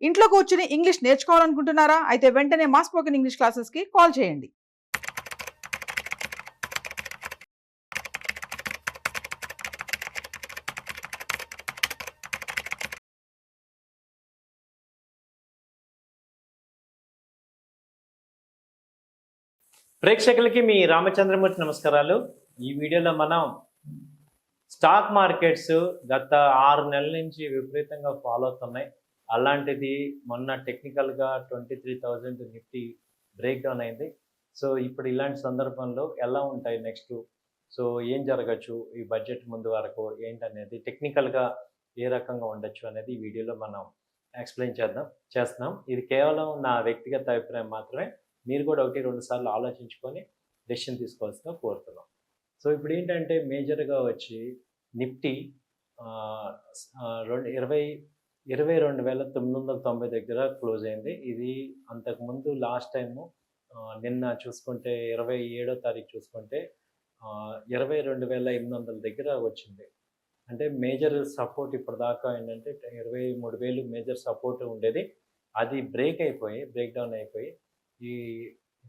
ఇంట్లో కూర్చుని ఇంగ్లీష్ నేర్చుకోవాలనుకుంటున్నారా? అయితే వెంటనే మా స్పోకెన్ ఇంగ్లీష్ క్లాసెస్‌కి కాల్ చేయండి. ప్రేక్షకులకి మీ రామచంద్రమూర్తి నమస్కారాలు. ఈ వీడియోలో మనం స్టాక్ మార్కెట్స్ గత 6 నెలల నుంచి విపరీతంగా ఫాలో అవుతున్నాయి. అలాంటిది మొన్న టెక్నికల్గా 23,000 నిఫ్టీ బ్రేక్ డౌన్ అయింది. సో ఇప్పుడు ఇలాంటి సందర్భంలో ఎలా ఉంటాయి నెక్స్ట్? సో ఏం జరగచ్చు ఈ బడ్జెట్ ముందు వరకు ఏంటనేది టెక్నికల్గా ఏ రకంగా ఉండొచ్చు అనేది ఈ వీడియోలో మనం ఎక్స్ప్లెయిన్ చేస్తున్నాం. ఇది కేవలం నా వ్యక్తిగత అభిప్రాయం మాత్రమే. మీరు కూడా 1-2 సార్లు ఆలోచించుకొని డెసిషన్ తీసుకోవాల్సిందిగా కోరుతున్నాం. సో ఇప్పుడు ఏంటంటే మేజర్గా వచ్చి నిఫ్టీ 22,990 దగ్గర క్లోజ్ అయింది. ఇది అంతకుముందు లాస్ట్ టైము నిన్న చూసుకుంటే 27వ తారీఖు చూసుకుంటే 22,800 దగ్గర వచ్చింది. అంటే మేజర్ సపోర్ట్ ఇప్పటిదాకా ఏంటంటే 23,000 మేజర్ సపోర్ట్ ఉండేది. అది బ్రేక్ డౌన్ అయిపోయి ఈ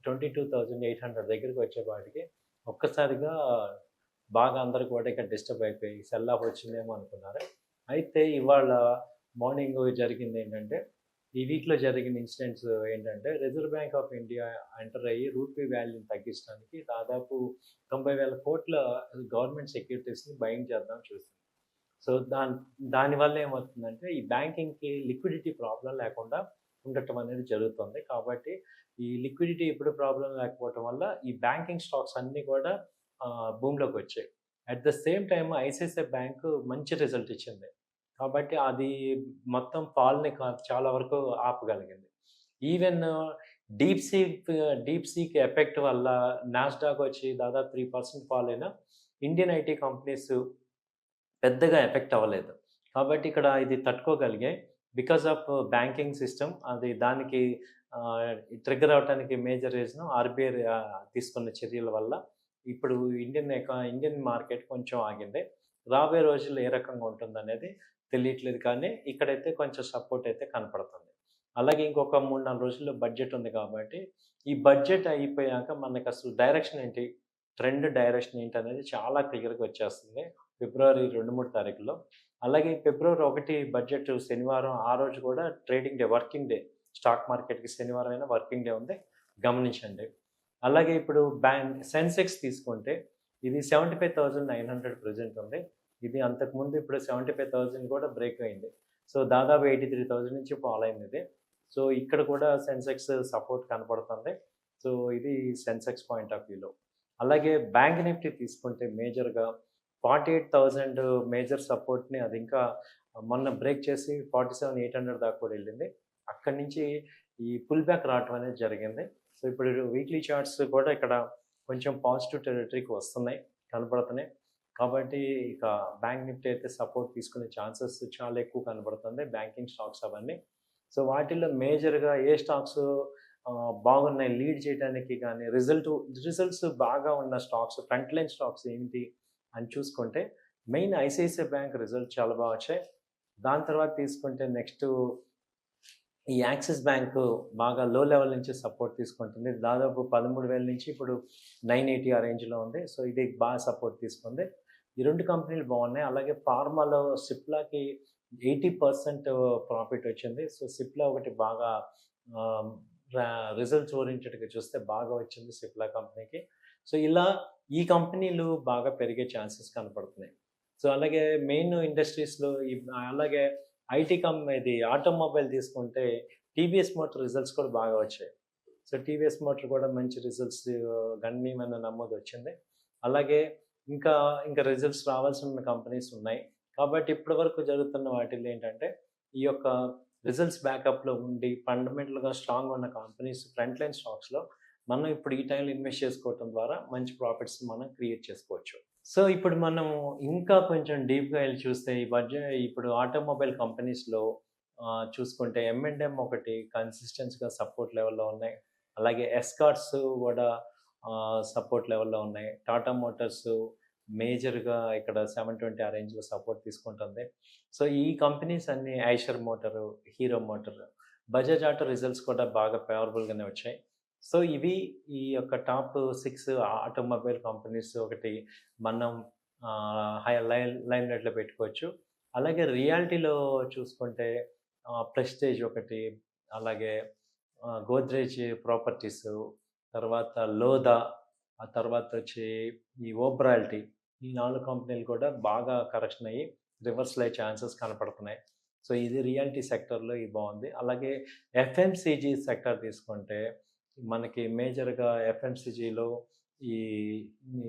22,800 దగ్గరికి వచ్చేపాటికి ఒక్కసారిగా బాగా అందరూ కూడా ఇక్కడ డిస్టర్బ్ అయిపోయి సెల్ ఆఫ్ వచ్చిందేమో అనుకున్నారు. అయితే ఇవాళ మార్నింగ్ జరిగింది ఏంటంటే ఈ వీక్లో జరిగిన ఇన్సిడెంట్స్ ఏంటంటే reserve bank of India enter అయ్యి రూపీ వాల్యూని తగ్గించడానికి దాదాపు 90,000 కోట్ల గవర్నమెంట్ సెక్యూరిటీస్ని బయింగ్ చేద్దాం చూస్తుంది. సో దానివల్ల ఏమవుతుందంటే ఈ బ్యాంకింగ్కి లిక్విడిటీ ప్రాబ్లం లేకుండా ఉండటం అనేది జరుగుతుంది. కాబట్టి ఈ లిక్విడిటీ ఎప్పుడు ప్రాబ్లం లేకపోవటం వల్ల ఈ బ్యాంకింగ్ స్టాక్స్ అన్నీ కూడా భూమిలోకి వచ్చాయి. At the same time ICICI bank మంచి రిజల్ట్ ఇచ్చింది. కాబట్టి అది మొత్తం ఫాల్‌ని చాలా వరకు ఆపగలిగింది. ఈవెన్ డీప్ సీక్ ఎఫెక్ట్ వల్ల నాస్డాక్ వచ్చి దాదాపు 3% ఫాల్ అయినా ఇండియన్ ఐటీ కంపెనీస్ పెద్దగా ఎఫెక్ట్ అవ్వలేదు. కాబట్టి ఇక్కడ ఇది తట్టుకోగలిగాయి. బికాస్ ఆఫ్ బ్యాంకింగ్ సిస్టమ్ అది దానికి ట్రిగ్గర్ అవ్వటానికి మేజర్ రీజన్ ఆర్‌బీఐ తీసుకున్న చర్యల వల్ల ఇప్పుడు ఇండియన్ మార్కెట్ కొంచెం ఆగింది. రాబోయే రోజుల్లో ఏ రకంగా ఉంటుందనేది తెలియట్లేదు, కానీ ఇక్కడైతే కొంచెం సపోర్ట్ అయితే కనపడుతుంది. అలాగే ఇంకొక 3-4 రోజుల్లో బడ్జెట్ ఉంది కాబట్టి ఈ బడ్జెట్ అయిపోయాక మనకు అసలు డైరెక్షన్ ఏంటి, ట్రెండ్ డైరెక్షన్ ఏంటనేది చాలా క్లియర్‌గా వచ్చేస్తుంది ఫిబ్రవరి 2-3 తారీఖుల్లో. అలాగే ఫిబ్రవరి 1 బడ్జెట్ శనివారం, ఆ రోజు కూడా trading day, working day. Stock మార్కెట్‌కి శనివారం అయినా వర్కింగ్ డే ఉంది, గమనించండి. అలాగే ఇప్పుడు సెన్సెక్స్ తీసుకుంటే ఇది 75,900 ప్రెజెంట్ ఉంది. ఇది అంతకుముందు ఇప్పుడు 75,000 కూడా బ్రేక్ అయింది. సో దాదాపు 83,000 నుంచి ఫాల్ అయింది ఇది. సో ఇక్కడ కూడా సెన్సెక్స్ సపోర్ట్ కనపడుతుంది. సో ఇది సెన్సెక్స్ పాయింట్ ఆఫ్ వ్యూలో. అలాగే బ్యాంక్ నిఫ్టీ తీసుకుంటే మేజర్గా 48,000 మేజర్ సపోర్ట్ని అది ఇంకా మొన్న బ్రేక్ చేసి 47,800 దాకా కూడా వెళ్ళింది. అక్కడి నుంచి ఈ పుల్ బ్యాక్ రావటం అనేది జరిగింది. సో ఇప్పుడు వీక్లీ చార్ట్స్ కూడా ఇక్కడ కొంచెం పాజిటివ్ టెరిటరీకి వస్తున్నాయి, కనపడుతున్నాయి. కాబట్టి ఇక బ్యాంక్ నిఫ్టీ అయితే సపోర్ట్ తీసుకునే ఛాన్సెస్ చాలా ఎక్కువ కనబడుతుంది, బ్యాంకింగ్ స్టాక్స్ అవన్నీ. సో వాటిల్లో మేజర్గా ఏ స్టాక్స్ బాగున్నాయి లీడ్ చేయడానికి, కానీ రిజల్ట్స్ బాగా ఉన్న స్టాక్స్, ఫ్రంట్ లైన్ స్టాక్స్ ఏంటి అని చూసుకుంటే మెయిన్ ఐసిఐసిఐ బ్యాంక్ రిజల్ట్ చాలా బాగా వచ్చాయి. దాని తర్వాత తీసుకుంటే నెక్స్ట్ ఈ యాక్సిస్ బ్యాంకు బాగా లో లెవెల్ నుంచి సపోర్ట్ తీసుకుంటుంది. దాదాపు 13,000 నుంచి ఇప్పుడు 980 ఆ రేంజ్లో ఉంది. సో ఇది బాగా సపోర్ట్ తీసుకుంది. ఈ 2 కంపెనీలు బాగున్నాయి. అలాగే ఫార్మాలో సిప్లాకి 80% ప్రాఫిట్ వచ్చింది. సో సిప్లా ఒకటి బాగా రిజల్ట్స్ ఓరియంటెడ్గా చూస్తే బాగా వచ్చింది సిప్లా కంపెనీకి. సో ఇలా ఈ కంపెనీలు బాగా పెరిగే ఛాన్సెస్ కనపడుతున్నాయి. సో అలాగే మెయిన్ ఇండస్ట్రీస్లో అలాగే ఐటీ ఇది ఆటోమొబైల్ తీసుకుంటే టీవీఎస్ మోటార్ రిజల్ట్స్ కూడా బాగా వచ్చాయి. సో టీవీఎస్ మోటార్ కూడా మంచి రిజల్ట్స్ గణనీయమైన నమోదు వచ్చింది. అలాగే ఇంకా రిజల్ట్స్ రావాల్సిన కంపెనీస్ ఉన్నాయి. కాబట్టి ఇప్పటి వరకు జరుగుతున్న వాటిల్లో ఏంటంటే ఈ యొక్క రిజల్ట్స్ బ్యాకప్లో ఉండి ఫండమెంటల్గా స్ట్రాంగ్ ఉన్న కంపెనీస్, ఫ్రంట్ లైన్ స్టాక్స్లో మనం ఇప్పుడు ఈ టైంలో ఇన్వెస్ట్ చేసుకోవడం ద్వారా మంచి ప్రాఫిట్స్ మనం క్రియేట్ చేసుకోవచ్చు. సో ఇప్పుడు మనం ఇంకా కొంచెం డీప్గా వెళ్ళి చూస్తే ఇప్పుడు ఆటోమొబైల్ కంపెనీస్లో చూసుకుంటే M&M ఒకటి కన్సిస్టెన్స్గా సపోర్ట్ లెవెల్లో ఉన్నాయి. అలాగే ఎస్కార్ట్స్ కూడా సపోర్ట్ లెవెల్లో ఉన్నాయి. టాటా మోటార్స్, మేజర్గా ఇక్కడ 720 ఆ రేంజ్లో సపోర్ట్ తీసుకుంటుంది. సో ఈ కంపెనీస్ అన్నీ Eicher motor, hero motor, Bajaj auto results కూడా బాగా ఫేవరబుల్గానే వచ్చాయి. సో ఇవి ఈ యొక్క టాప్ 6 ఆటోమొబైల్ కంపెనీస్ ఒకటి మనం హై లైమ్ లైట్‌లో పెట్టుకోవచ్చు. అలాగే రియాలిటీలో చూసుకుంటే ప్రెస్టేజ్ ఒకటి, అలాగే గోద్రేజ్ ప్రాపర్టీసు, తర్వాత లోదా, ఆ తర్వాతొచ్చి ఈ ఓబరాల్టీ, ఈ 4 కంపెనీలు కూడా బాగా కరెక్షన్ అయ్యి రివర్సల్ అయ్యే ఛాన్సెస్ కనపడుతున్నాయి. సో ఇది రియాలిటీ సెక్టర్‌లో ఇది బావుంది. అలాగే ఎఫ్ఎంసీజీ సెక్టార్ తీసుకుంటే మనకి మేజర్‌గా ఎఫ్ఎంసీజీలో ఈ ఈ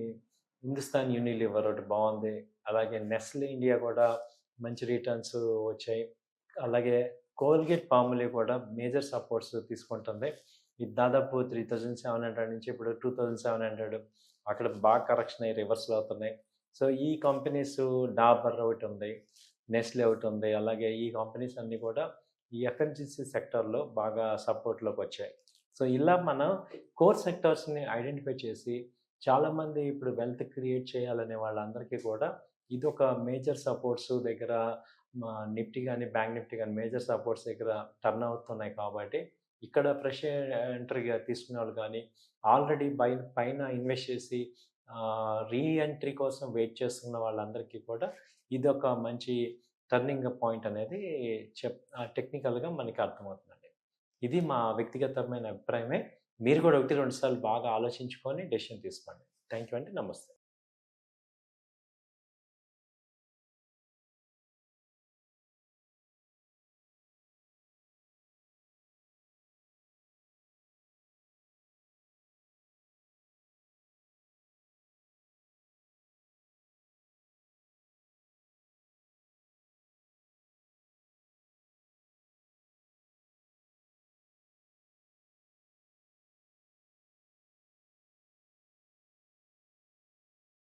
హిందుస్థాన్ యూనిలీవర్ ఒకటి బావుంది. అలాగే నెస్లే ఇండియా కూడా మంచి రిటర్న్స్ వచ్చాయి. అలాగే కోల్గేట్ పాల్మోలివ్ కూడా మేజర్ సపోర్ట్స్ తీసుకుంటుంది. ఇది దాదాపు 3700 నుంచి ఇప్పుడు 2700 అక్కడ బాగా కరెక్షన్ అయ్యి రివర్సల్ అవుతున్నాయి. సో ఈ కంపెనీస్ డాబర్ ఒకటుంది, నెస్లే ఒకటుంది. అలాగే ఈ కంపెనీస్ అన్నీ కూడా ఈ ఎఫ్ఎంసీసీ సెక్టార్‌లో బాగా సపోర్ట్‌లోకొచ్చాయి. సో ఇలా మనం కోర్ సెక్టార్స్‌ని ఐడెంటిఫై చేసి చాలామంది ఇప్పుడు వెల్త్ క్రియేట్ చేయాలనే వాళ్ళందరికీ కూడా ఇదొక మేజర్ సపోర్ట్స్ దగ్గర నిఫ్టీ గాని, బ్యాంక్ నిఫ్టీ గాని మేజర్ సపోర్ట్స్ దగ్గర టర్న్ అవుతున్నాయి కాబట్టి ఇక్కడ ఫ్రెష్ ఎంట్రీగా తీసుకునేవాళ్ళు కానీ, ఆల్రెడీ పైన ఇన్వెస్ట్ చేసి రీ ఎంట్రీ కోసం వెయిట్ చేస్తున్న వాళ్ళందరికీ కూడా ఇదొక మంచి టర్నింగ్ పాయింట్ అనేది టెక్నికల్‌గా మనకి అర్థమవుతుందండి. ఇది మా వ్యక్తిగతమైన అభిప్రాయమే. మీరు కూడా 1, 2 సార్లు బాగా ఆలోచించుకొని డెసిషన్ తీసుకోండి. థాంక్ యూ అండి. నమస్తే.